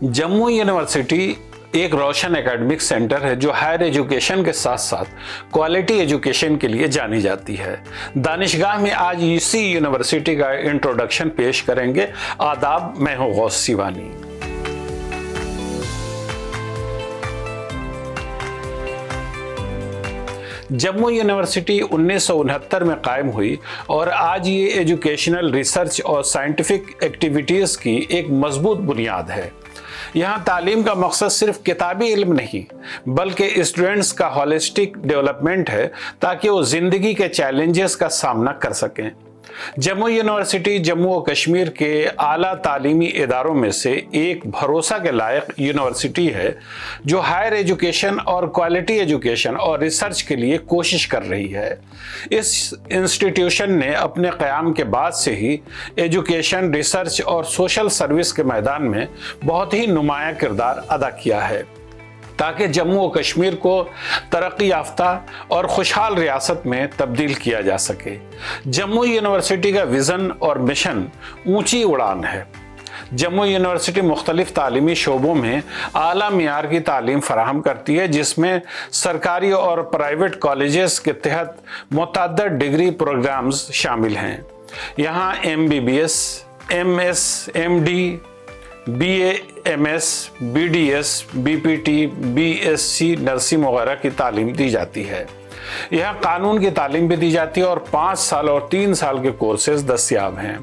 Jammu university एक रोशन academic centre है जो हायर एजुकेशन के साथ साथ क्वालिटी एजुकेशन के लिए जानी जाती है। दानिशगाह में आज इसी यूनिवर्सिटी का इंट्रोडक्शन पेश करेंगे। आदाब, मैं हूं गौस सिवानी। जम्मू यूनिवर्सिटी 1969 में कायम हुई और आज ये एजुकेशनल रिसर्च और साइंटिफिक एक्टिविटीज़ की एक मजबूत बुनियाद है। यहाँ तालीम का मकसद सिर्फ किताबी इल्म नहीं बल्कि स्टूडेंट्स का होलिस्टिक डेवलपमेंट है ताकि वो ज़िंदगी के चैलेंजेस का सामना कर सकें। जम्मू यूनिवर्सिटी जम्मू और कश्मीर के आला तालीमी इदारों में से एक भरोसा के लायक यूनिवर्सिटी है जो हायर एजुकेशन और क्वालिटी एजुकेशन और रिसर्च के लिए कोशिश कर रही है। इस इंस्टीट्यूशन ने अपने क़याम के बाद से ही एजुकेशन, रिसर्च और सोशल सर्विस के मैदान में बहुत ही नुमायां किरदार अदा किया है ताकि जम्मू और कश्मीर को तरक्की याफ्ता और खुशहाल रियासत में तब्दील किया जा सके। जम्मू यूनिवर्सिटी का विज़न और मिशन ऊंची उड़ान है। जम्मू यूनिवर्सिटी मुख्तलिफ तालीमी शोबों में आला मियार की तालीम फराहम करती है जिसमें सरकारी और प्राइवेट कॉलेजेस के तहत मुतअद्दिद डिग्री प्रोग्राम्स शामिल हैं। यहाँ MBBS, MS, MD, BA, MS, BDS, BPT, BSc nursing वगैरह की तालीम दी जाती है। यहाँ कानून की तालीम भी दी जाती है और 5 साल और 3 साल के कोर्सेज दस्तियाब हैं।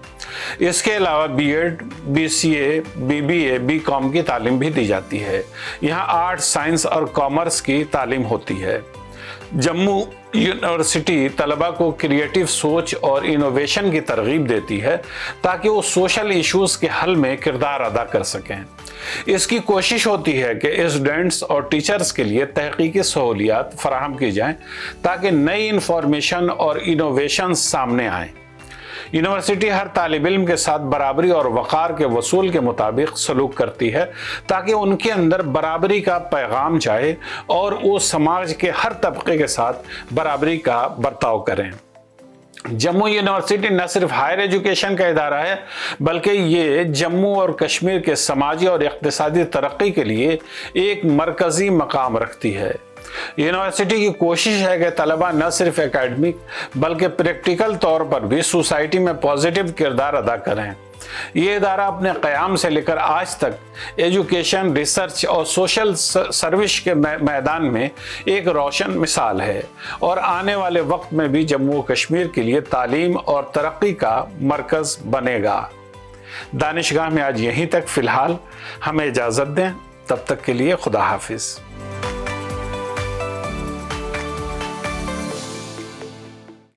इसके अलावा BEd, BCA, BBA, BCom की तालीम भी दी जाती है। यहाँ आर्ट, साइंस और कॉमर्स की तालीम होती है। जम्मू यूनिवर्सिटी तलबा को क्रिएटिव सोच और इनोवेशन की तरगीब देती है ताकि वो सोशल इश्यूज़ के हल में किरदार अदा कर सकें। इसकी कोशिश होती है कि स्टूडेंट्स और टीचर्स के लिए तहकीकी सहूलियात फराहम की जाएं ताकि नई इंफॉर्मेशन और इनोवेशन सामने आएँ। यूनिवर्सिटी हर तालिब इल्म के साथ बराबरी और वक़ार के वसूल के मुताबिक सलूक करती है ताकि उनके अंदर बराबरी का पैगाम जाए और वो समाज के हर तबके के साथ बराबरी का बर्ताव करें। जम्मू यूनिवर्सिटी न सिर्फ हायर एजुकेशन का इदारा है बल्कि ये जम्मू और कश्मीर के समाजी और इक़्तिसादी तरक्की के लिए एक मरकज़ी मकाम रखती है। यूनिवर्सिटी की कोशिश है कि तलबा न सिर्फ एकेडमिक बल्कि प्रैक्टिकल तौर पर भी सोसाइटी में पॉजिटिव किरदार अदा करें। ये इदारा अपने क़याम से लेकर आज तक एजुकेशन, रिसर्च और सोशल सर्विस के मैदान में एक रोशन मिसाल है और आने वाले वक्त में भी जम्मू कश्मीर के लिए तालीम और तरक्की का मरकज़ बनेगा। दानिशगाह में आज यहीं तक फ़िलहाल हमें इजाज़त दें। तब तक के लिए खुदा हाफिज़।